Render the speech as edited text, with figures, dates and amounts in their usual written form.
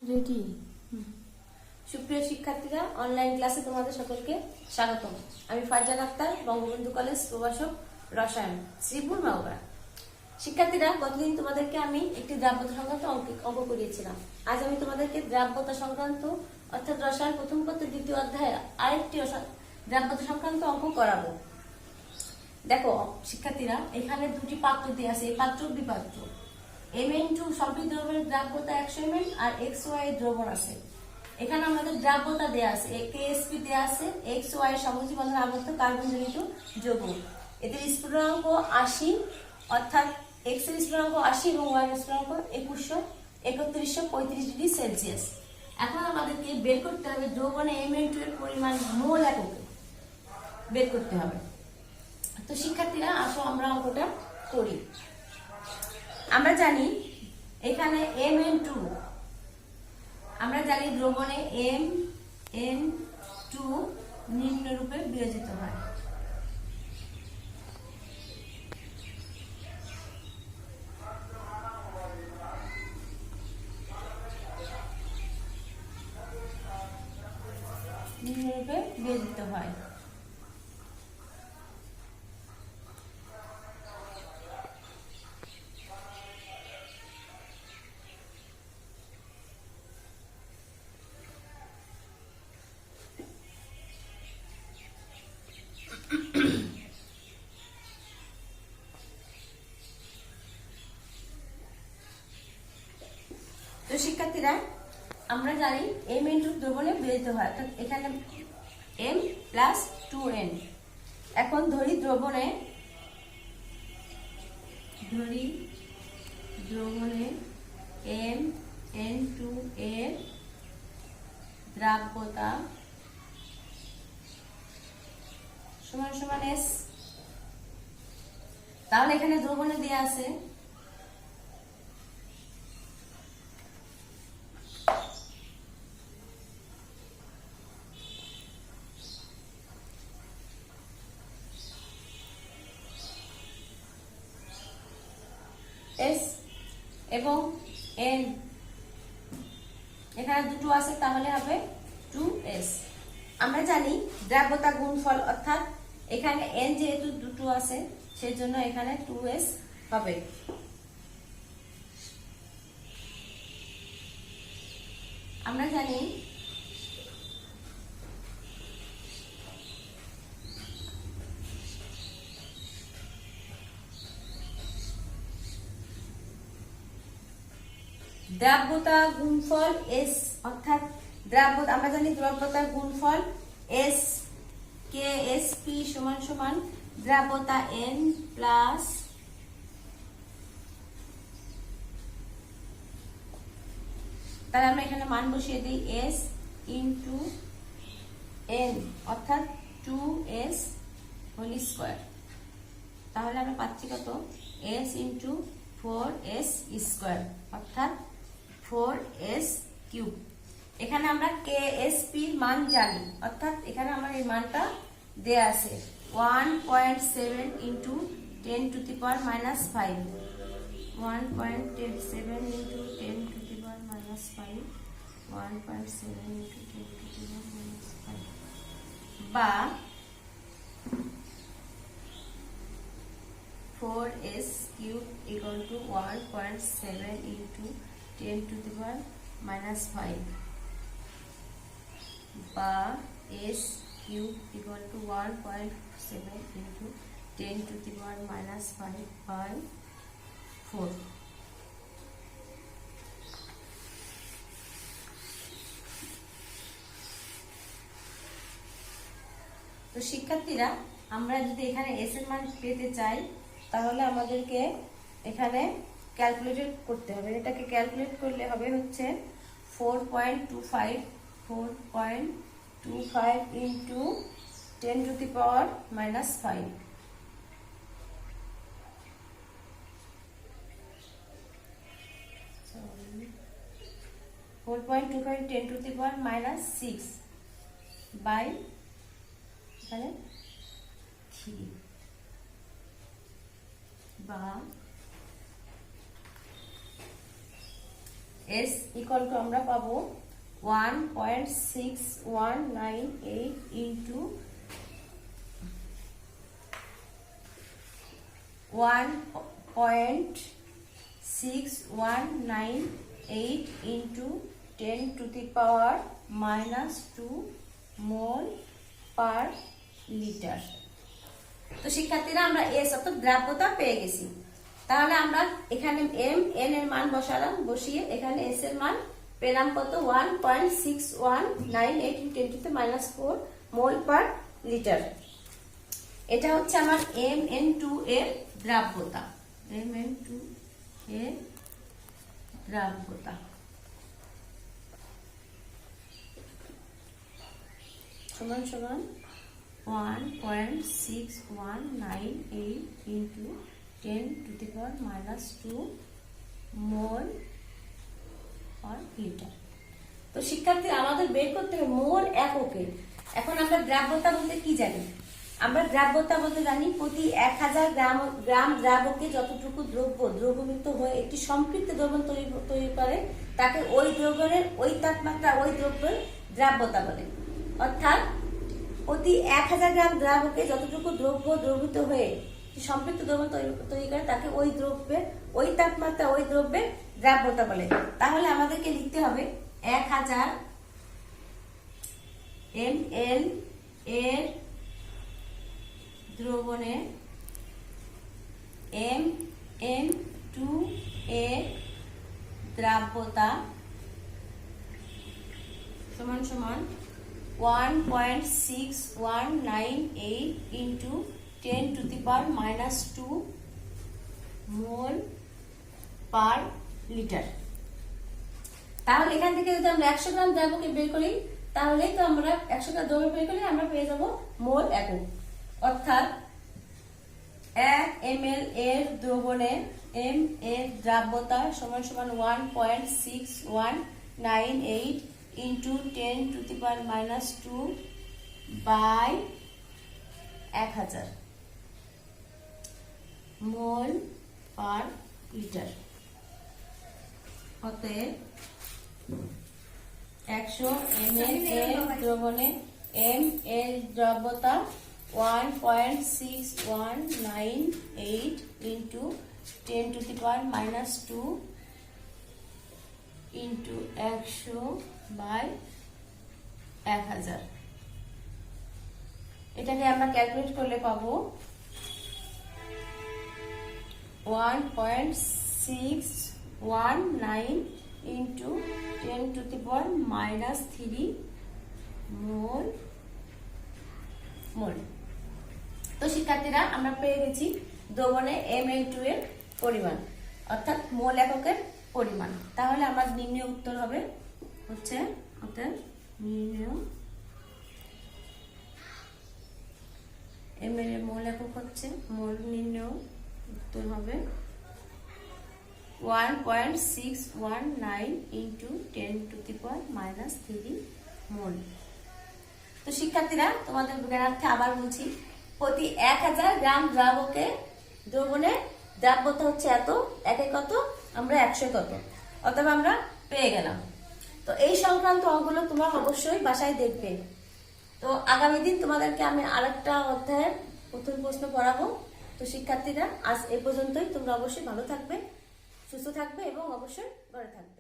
Ready. সুপ্রিয় শিক্ষার্থীরা, online ক্লাসে তোমাদের সকলকে স্বাগতম। আমি ফারজান আক্তার, বঙ্গবন্ধু কলেজ, প্রভাষক, রসায়ন, শ্রীপুর, মাওয়া। শিক্ষার্থীরা, গতদিন তোমাদেরকে আমি একটি দ্রাব্যতা সংক্রান্ত অঙ্ক করিয়েছিলাম। আজ আমি তোমাদেরকে দ্রাব্যতা সংক্রান্ত অর্থাৎ রসায়ন প্রথম পত্রের দ্বিতীয় অধ্যায়ে আরেকটি দ্রাব্যতা সংক্রান্ত অঙ্ক করাবো। দেখো শিক্ষার্থীরা, এখানে দুটি পাত্র দিয়ে আছে, এই পাত্র বিপাত্র। Mn2 সবই দ্রবণের দ্রাব্যতা 100 ml আর XY দ্রবণ আছে। এখানে আমাদের দ্রাব্যতা দেয়া আছে, KSP দেয়া আছে, XY সমযোজী বন্ধনে আবদ্ধ কার্বনজনিত যৌগ। এদের স্ফুটনাঙ্ক 80, অর্থাৎ X এর স্ফুটনাঙ্ক 80 এবং Y এর স্ফুটনাঙ্ক 3135 ডিগ্রি সেলসিয়াস। এখন আমাদেরকে বের করতে হবে দ্রবণে Mn2 এর পরিমাণ মোল এককে বের করতে হবে। তো শিক্ষার্থীরা, আসো আমরা অঙ্কটা করি। আমরা জানি এখানে Mn2, আমরা জানি দ্রবণে Mn2 নিম্নরূপে বিয়োজিত হয়। নিম্নরূপে বিয়োজিত হয়। তো শিক্ষার্থীরা, আমরা জানি Mn2 দ্রবণে বিয়োজিত হয়, অর্থাৎ এখানে M প্লাস 2N। এখন ধরি দ্রবণে Mn2 এর দ্রাব্যতা সমান সমান S। তাহলে এখানে দ্রবণে দেয়া আছে S এবং N, এখানে দুটো আছে, তাহলে হবে 2S। আমরা জানি দ্রাব্যতা গুণফল, অর্থাৎ এখানে N যেহেতু দুটো আছে সেই জন্য এখানে 2S হবে। আমরা জানি দ্রাব্যতা গুণফল S, অর্থাৎ দ্রাব্যতা, আমরা জানি দ্রব্যতার গুণফল S KSP সমান সমান দ্রাব্যতা N প্লাস তাহলে আমরা এখানে মান বসিয়ে দিই S ইন্টু N, অর্থাৎ 2S হোল স্কয়ার। তাহলে আমরা পাচ্ছি কত? S ইন্টু 4S স্কয়ার, অর্থাৎ 4S কিউব। এখানে আমরা KSP এর মান জানি, অর্থাৎ এখানে আমার এই মানটা দেয়া আছে 1.7 into 10 to the power minus 5, 1.7 into 10 to the power minus 5, 1.7 into 10 to the power minus 5, বা 4S cube equal to 1.7 into 10 to the power minus 5, বা S cube equal to 1.7 into 10 to the power minus 5 by 4। তো শিক্ষার্থীরা, আমরা যদি এখানে S এর মান পেতে চাই তাহলে আমাদেরকে এখানে ক্যালকুলেট করতে হবে। এটাকে ক্যালকুলেট করলে হবে হচ্ছে 4.25 into 10 to the power minus 5, 4.25 10 to the power minus 6 by এখানে 3, বা S ইকুয়াল টু আমরা পাবো 1.6198 into 1.6198 into 10⁻⁻2 mole per litre. তো শিক্ষার্থীরা আমরা এস অর্থাৎ দ্রাব্যতা পেয়ে গেছি। তাহলে আমরা এখানে এম এন এর মান বসালাম, বসিয়ে এখানে এস এর মান পেলাম কত 1.6198 10⁻⁴ মোল পার লিটার। এটা হচ্ছে আমার Mn2 এর দ্রাব্যতা, Mn2 এর দ্রাব্যতা সমান সমান 1.6198 ইন্টু 10⁻⁻2 মোল পার লিটার। তো শিক্ষার্থী আমাদের বের করতে হবে মোল এককে। এখন আমরা দ্রাব্যতা বলতে কি জানি? আমরা দ্রাব্যতা বলতে জানি প্রতি 1000 গ্রাম দ্রাবকে যতটুকু দ্রবীভূত হয়ে একটি সম্পৃক্ত দ্রবণ তৈরি করে তাকে ওই দ্রবণের ওই তাপমাত্রা ওই দ্রব্যের দ্রাব্যতা বলে। অর্থাৎ প্রতি 1000 গ্রাম দ্রাবকে যতটুকু দ্রবীভূত হয়ে সম্পৃক্ত দ্রবণ তৈরি করে তাকে ওই দ্রব্যের ওই তাপমাত্রা ওই দ্রব্যের দ্রাব্যতা বলে। তাহলে আমাদেরকে লিখতে হবে 1000 ml এর দ্রবণে Mn2 এর দ্রাব্যতা সমান সমান 1.6198 ইন্টু 10⁻⁻2 মোল পার লিটার। তাহলে এখান থেকে যদি আমরা 100 গ্রাম দ্রাবকে বের করি তাহলেই তো আমরা 100 গ্রাম দ্রব্য বের করলে আমরা পেয়ে যাব মোল একক। অর্থাৎ 1 ml এর দ্রবণে M এর দ্রাব্যতা সমান সমান 1.6198 into 10⁻⁻2 by 1000 mole per litre. অতএব 100 ml এর দ্রবণে M এর দ্রাব্যতা 1.6198 ইন্টু 10⁻⁻2 ইন্টু 100 বাই 1000। এটাকে আমরা ক্যালকুলেট করলে পাবো 1.619 ইন্টু 10⁻⁻3 মোল। তো শিক্ষার্থীরা আমরা পেয়ে গেছি দ্রবণে Mn2 এর পরিমাণ অর্থাৎ মোল এককের পরিমাণ। তাহলে আমার নির্ণয় উত্তর হবে হচ্ছে নির্ণয় Mn এর মোল একক হচ্ছে মোল নির্ণয় উত্তর হবে 1.619 ইন্টু 10⁻⁻3 মোল। তো শিক্ষার্থীরা তোমাদের জ্ঞানার্থে আবার বলছি প্রতি 1000 গ্রাম দ্রাবকে দ্রবণের দ্রাব্যতা হচ্ছে এত, একে কত আমরা 100 কত, অথবা আমরা পেয়ে গেলাম। তো এই সংক্রান্ত অঙ্কগুলো তোমরা অবশ্যই বাসায় দেখবে। তো আগামী দিন তোমাদেরকে আমি আরেকটা অধ্যায়ের প্রথম প্রশ্ন পড়াবো। তো শিক্ষার্থীরা আজ এই পর্যন্তই। তোমরা অবশ্যই ভালো থাকবে, সুস্থ থাকবে এবং অবশ্যই ঘরে থাকবে।